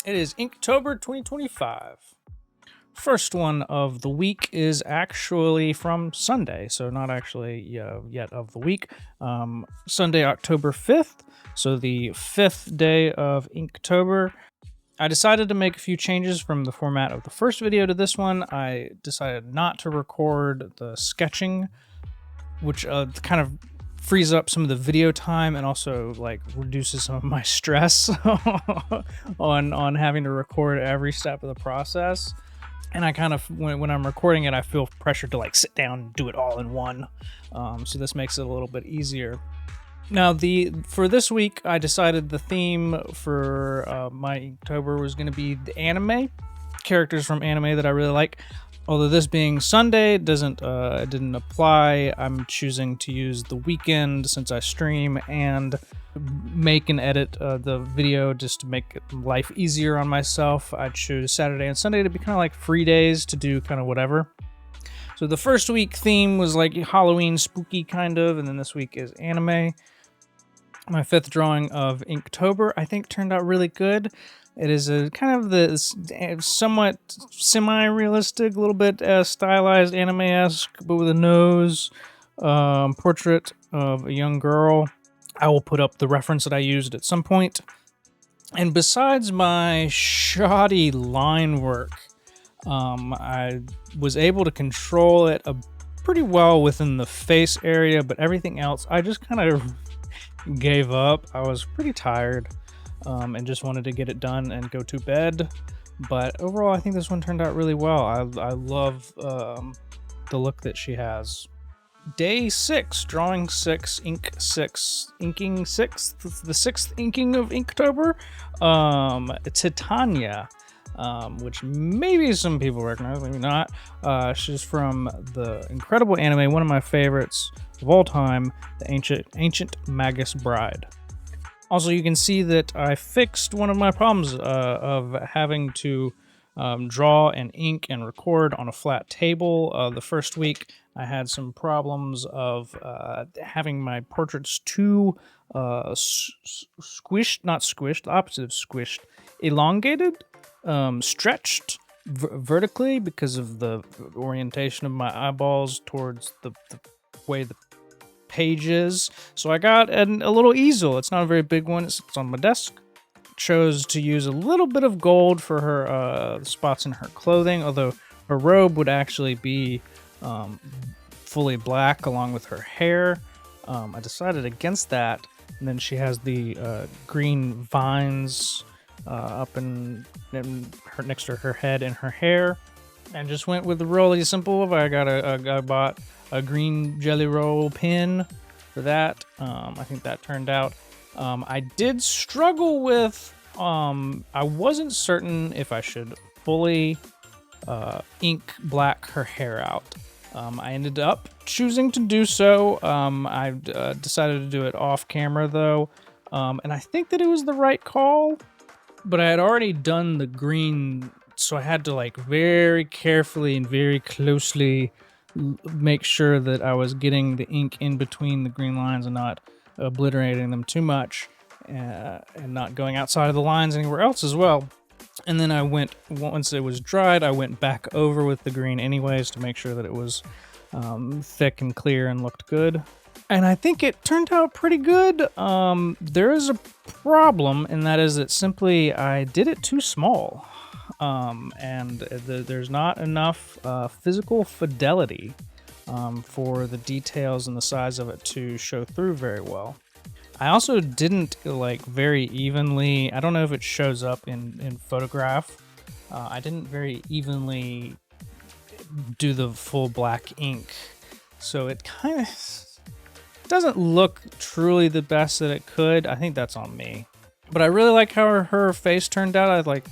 It is Inktober 2025. First one of the week is actually from Sunday, so not actually yet of the week. Sunday, October 5th, so the 5th day of Inktober. I decided to make a few changes from the format of the first video to this one. I decided not to record the sketching, which kind of frees up some of the video time and also like reduces some of my stress on having to record every step of the process. And I kind of when I'm recording it, I feel pressured to like sit down and do it all in one. So this makes it a little bit easier. Now, for this week, I decided the theme for my Inktober was going to be the anime characters from anime that I really like. Although this being Sunday it didn't apply. I'm choosing to use the weekend since I stream and make and edit the video just to make life easier on myself. I choose Saturday and Sunday to be kind of like free days to do kind of whatever. So the first week theme was like Halloween spooky kind of, and then this week is anime. My fifth drawing of Inktober I think turned out really good. It is a kind of this somewhat semi-realistic, a little bit stylized anime-esque, but with a nose portrait of a young girl. I will put up the reference that I used at some point. And besides my shoddy line work, I was able to control it pretty well within the face area, but everything else, I just kind of gave up. I was pretty tired and just wanted to get it done and go to bed. But overall, I think this one turned out really well. I love the look that she has. Day 6, drawing 6, ink 6, inking 6, the 6th inking of Inktober. Titania, which maybe some people recognize, maybe not. She's from the incredible anime, one of my favorites of all time, the Ancient Magus Bride. Also, you can see that I fixed one of my problems of having to draw and ink and record on a flat table. The first week, I had some problems of having my portraits too squished, not squished, the opposite of squished, elongated, stretched vertically because of the orientation of my eyeballs towards the way the pages. So I got a little easel. It's not a very big one. It's on my desk. Chose to use a little bit of gold for her spots in her clothing, although her robe would actually be fully black along with her hair. I decided against that. And then she has the green vines up in her next to her head and her hair, and just went with the really simple. I bought a green jelly roll pin for that. I think that turned out. I did struggle with, I wasn't certain if I should fully ink black her hair out. I ended up choosing to do so. I decided to do it off camera though, and I think that it was the right call, but I had already done the green, so I had to like very carefully and very closely make sure that I was getting the ink in between the green lines and not obliterating them too much, and not going outside of the lines anywhere else as well. And then once it was dried, I went back over with the green anyways to make sure that it was thick and clear and looked good. And I think it turned out pretty good. There is a problem, and that is that simply I did it too small. And there's not enough physical fidelity for the details and the size of it to show through very well. I also didn't like very evenly, I don't know if it shows up in photograph, I didn't very evenly do the full black ink, so it kind of doesn't look truly the best that it could. I think that's on me. But I really like how her face turned out. I like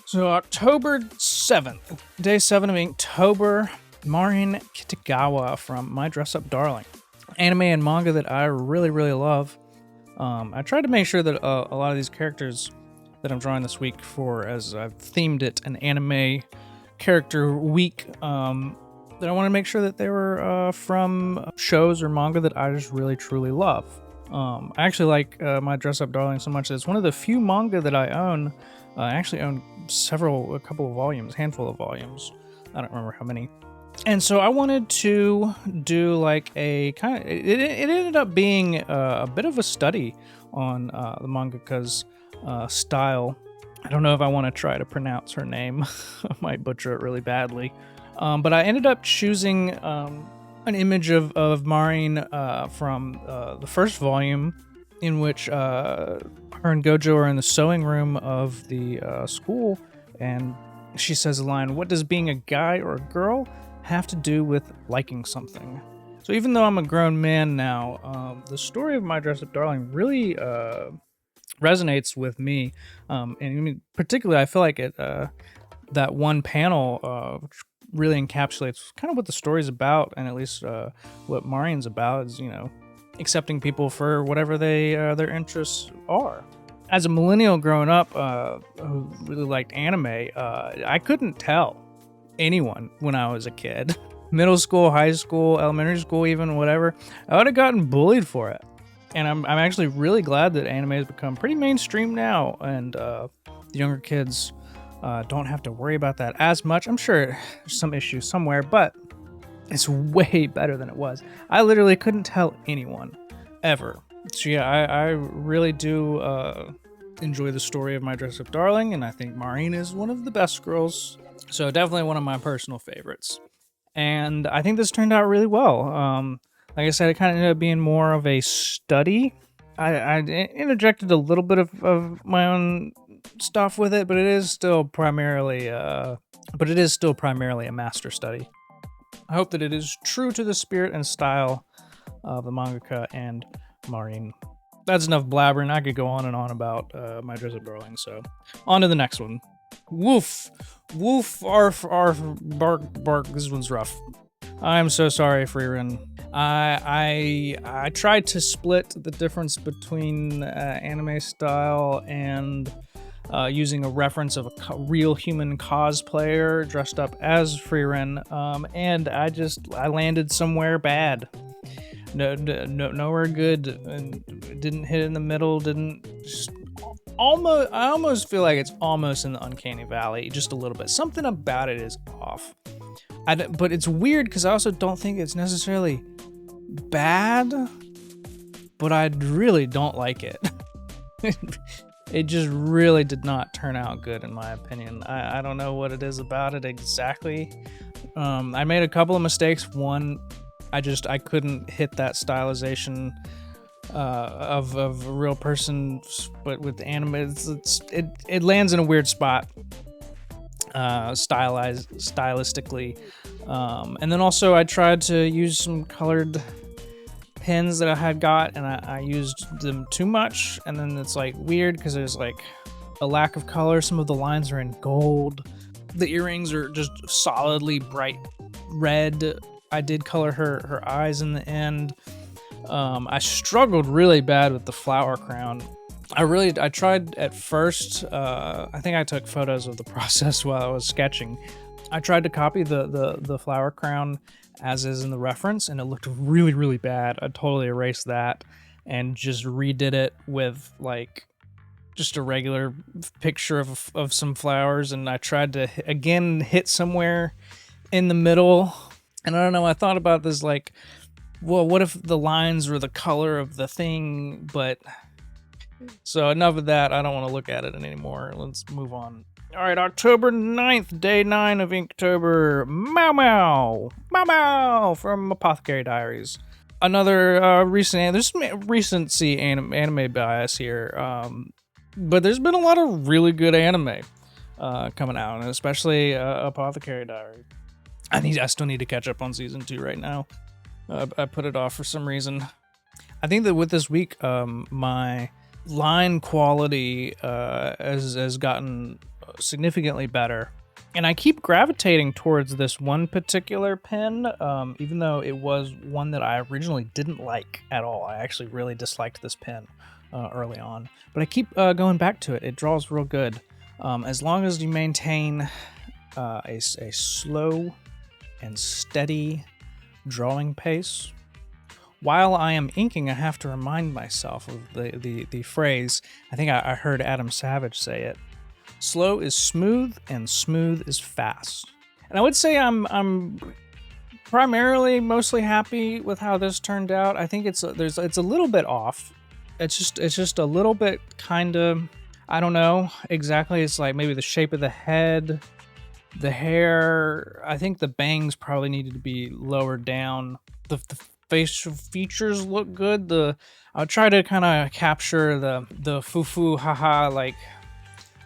So October 7th, day 7 of Inktober, Marin Kitagawa from My Dress Up Darling. Anime and manga that I really, really love. I tried to make sure that a lot of these characters that I'm drawing this week for, as I've themed it an anime character week, that I want to make sure that they were from shows or manga that I just really, truly love. I actually like My Dress Up Darling so much that it's one of the few manga that I own. I actually own a couple of volumes, handful of volumes. I don't remember how many. And so I wanted to do like a kind of. It ended up being a bit of a study on the mangaka's style. I don't know if I want to try to pronounce her name. I might butcher it really badly. But I ended up choosing an image of Maureen from the first volume, in which her and Gojo are in the sewing room of the school, and she says a line, "What does being a guy or a girl have to do with liking something?" So even though I'm a grown man now, the story of My Dress Up Darling really resonates with me, and I mean, particularly I feel like that one panel which really encapsulates kind of what the story's about, and at least what Marian's about is, accepting people for whatever their interests are. As a millennial growing up who really liked anime, I couldn't tell anyone when I was a kid. Middle school, high school, elementary school, even whatever, I would have gotten bullied for it. And I'm actually really glad that anime has become pretty mainstream now, and the younger kids don't have to worry about that as much. I'm sure there's some issues somewhere, but it's way better than it was. I literally couldn't tell anyone ever. So yeah, I really do enjoy the story of My Dress Up Darling, and I think Maureen is one of the best girls. So definitely one of my personal favorites. And I think this turned out really well. Like I said, it kind of ended up being more of a study. I interjected a little bit of my own stuff with it, but it is still primarily a master study. I hope that it is true to the spirit and style of the mangaka and Maureen. That's enough blabbering. I could go on and on about My Dress Up Darling, so on to the next one. Woof. Woof, arf, arf, bark, bark. This one's rough. I'm so sorry, Freerin. I tried to split the difference between anime style and using a reference of a real human cosplayer dressed up as Freerin, and I landed somewhere bad. Nowhere good, and didn't hit in the middle. I almost feel like it's almost in the uncanny valley, just a little bit. Something about it is off. But it's weird because I also don't think it's necessarily bad, but I really don't like it. It just really did not turn out good, in my opinion. I don't know what it is about it exactly. I made a couple of mistakes. One, I couldn't hit that stylization of a real person, but with anime, it lands in a weird spot, stylistically. And then also I tried to use some colored pins that I had got, and I used them too much, and then it's like weird because there's like a lack of color. Some of the lines are in gold. The earrings are just solidly bright red. I did color her eyes in the end. I struggled really bad with the flower crown. I tried at first. I think I took photos of the process while I was sketching. I tried to copy the flower crown as is in the reference, and it looked really, really bad. I totally erased that and just redid it with like just a regular picture of some flowers, and I tried to again hit somewhere in the middle. And I don't know, I thought about this like, well, what if the lines were the color of the thing? But so enough of that. I don't want to look at it anymore. Let's move on. All right, October 9th, day 9 of Inktober. Meow Meow. Meow Meow from Apothecary Diaries. Another there's some recency anime bias here. But there's been a lot of really good anime coming out, and especially Apothecary Diaries. I still need to catch up on season 2 right now. I put it off for some reason. I think that with this week, my line quality has gotten significantly better, and I keep gravitating towards this one particular pen, even though it was one that I originally didn't like at all. I actually really disliked this pen early on, but I keep going back to it. It draws real good, as long as you maintain a slow and steady drawing pace while I am inking, I have to remind myself of the phrase. I think I heard Adam Savage say it. Slow is smooth and smooth is fast. And I would say I'm primarily mostly happy with how this turned out. I think it's a little bit off. It's just a little bit kind of, I don't know exactly. It's like maybe the shape of the head, the hair. I think the bangs probably needed to be lowered down. The facial features look good. I'll try to kind of capture the foo haha, like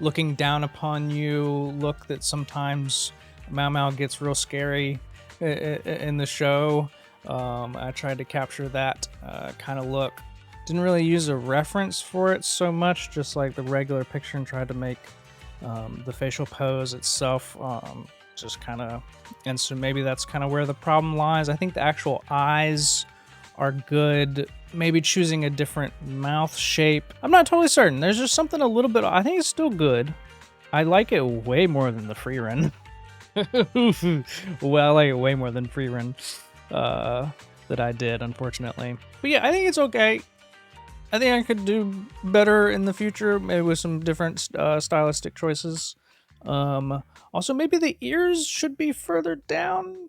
looking down upon you look that sometimes Mau Mau gets real scary in the show. I tried to capture that kind of look. Didn't really use a reference for it so much, just like the regular picture, and tried to make the facial pose itself just kind of, and so maybe that's kind of where the problem lies. I think the actual eyes are good. Maybe choosing a different mouth shape. I'm not totally certain. There's just something a little bit, I think it's still good. I like it way more than the free run. Well, I like it way more than free run that I did, unfortunately. But yeah, I think it's okay. I think I could do better in the future, maybe with some different stylistic choices. Also, maybe the ears should be further down.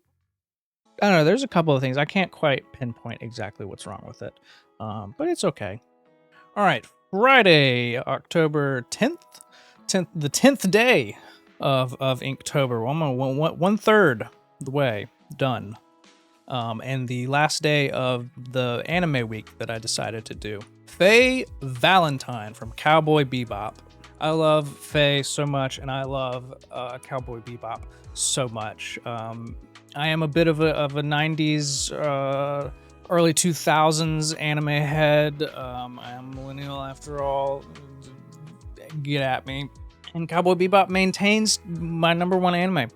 I don't know. There's a couple of things. I can't quite pinpoint exactly what's wrong with it, but it's okay. All right, Friday, October 10th, the 10th day of Inktober. One third the way done. And the last day of the anime week that I decided to do. Faye Valentine from Cowboy Bebop. I love Faye so much, and I love Cowboy Bebop so much. I am a bit of a 90s, early 2000s anime head. I am a millennial after all. Get at me. And Cowboy Bebop maintains my number one anime.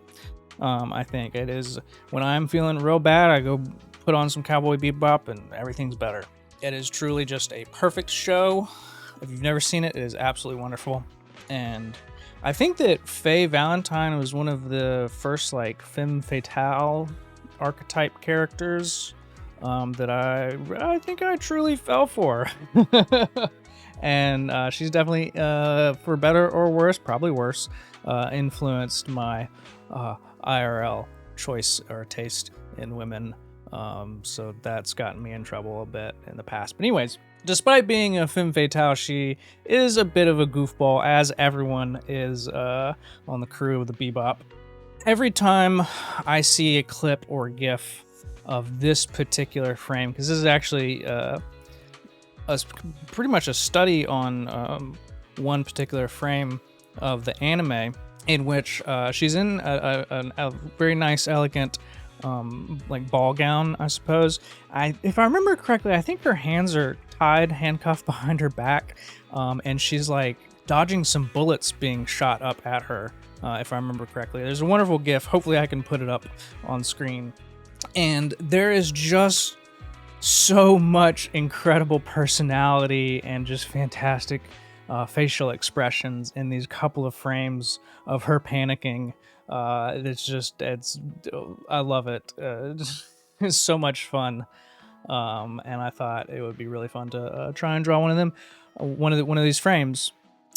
I think it is, when I'm feeling real bad, I go put on some Cowboy Bebop and everything's better. It is truly just a perfect show. If you've never seen it, it is absolutely wonderful. And I think that Faye Valentine was one of the first like femme fatale archetype characters that I think I truly fell for. And she's definitely, for better or worse, probably worse, influenced my IRL choice or taste in women. So that's gotten me in trouble a bit in the past. But anyways, despite being a femme fatale, she is a bit of a goofball, as everyone is on the crew of the Bebop. Every time I see a clip or GIF of this particular frame, because this is actually pretty much a study on one particular frame of the anime, in which she's in a very nice, elegant, like ball gown, I suppose. If I remember correctly, I think her hands are tied, handcuffed behind her back, and she's like dodging some bullets being shot up at her, if I remember correctly. There's a wonderful GIF. Hopefully I can put it up on screen. And there is just so much incredible personality and just fantastic facial expressions in these couple of frames of her panicking. I love it. It's so much fun. And I thought it would be really fun to try and draw one of them, one of these frames.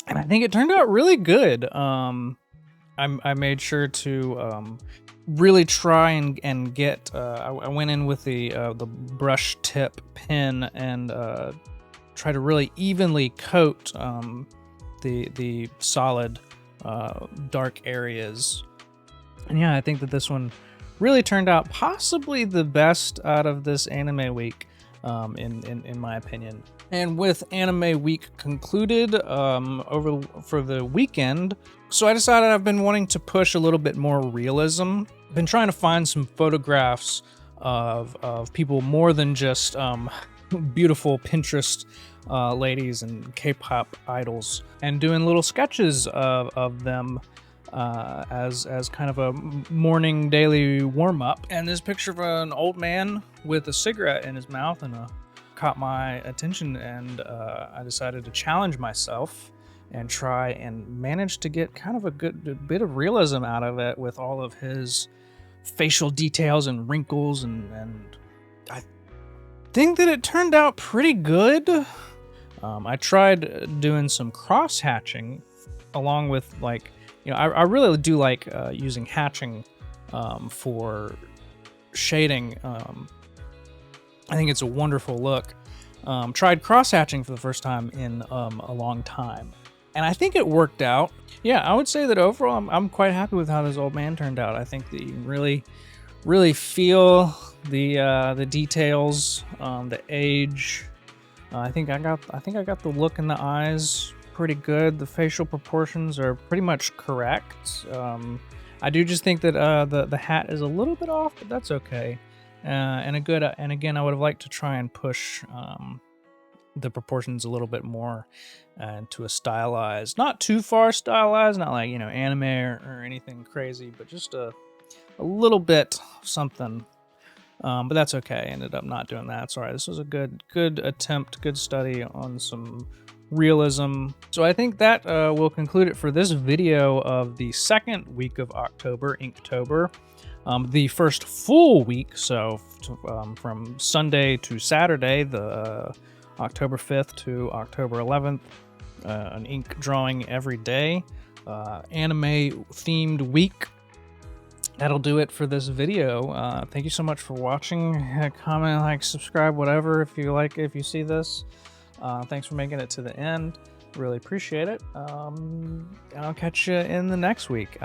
And I think it turned out really good. I made sure to really try and get. I went in with the brush tip pen and try to really evenly coat the solid dark areas. And yeah, I think that this one really turned out possibly the best out of this anime week, in my opinion. And with anime week concluded for the weekend, so I decided I've been wanting to push a little bit more realism. Been trying to find some photographs of people more than just beautiful Pinterest ladies and K-pop idols, and doing little sketches of them as kind of a morning daily warm-up. And this picture of an old man with a cigarette in his mouth and caught my attention, and I decided to challenge myself and try and manage to get kind of a good bit of realism out of it with all of his facial details and wrinkles, and think that it turned out pretty good. I tried doing some cross hatching along with, like, I really do like using hatching for shading. I think it's a wonderful look. Tried cross hatching for the first time in a long time, and I think it worked out. Yeah, I would say that overall I'm quite happy with how this old man turned out. I think that you can really feel the details, the age. I think I got the look in the eyes pretty good. The facial proportions are pretty much correct. I do just think that the hat is a little bit off, but that's okay. And again, I would have liked to try and push the proportions a little bit more into a stylized, not too far stylized, not like anime or anything crazy, but just a little bit something. But that's okay. I ended up not doing that. Sorry, this was a good attempt, good study on some realism. So I think that will conclude it for this video of the second week of October, Inktober. The first full week, so from Sunday to Saturday, the October 5th to October 11th, an ink drawing every day, anime themed week. That'll do it for this video. Thank you so much for watching. Comment, like, subscribe, whatever, if you see this. Thanks for making it to the end. Really appreciate it. I'll catch you in the next week.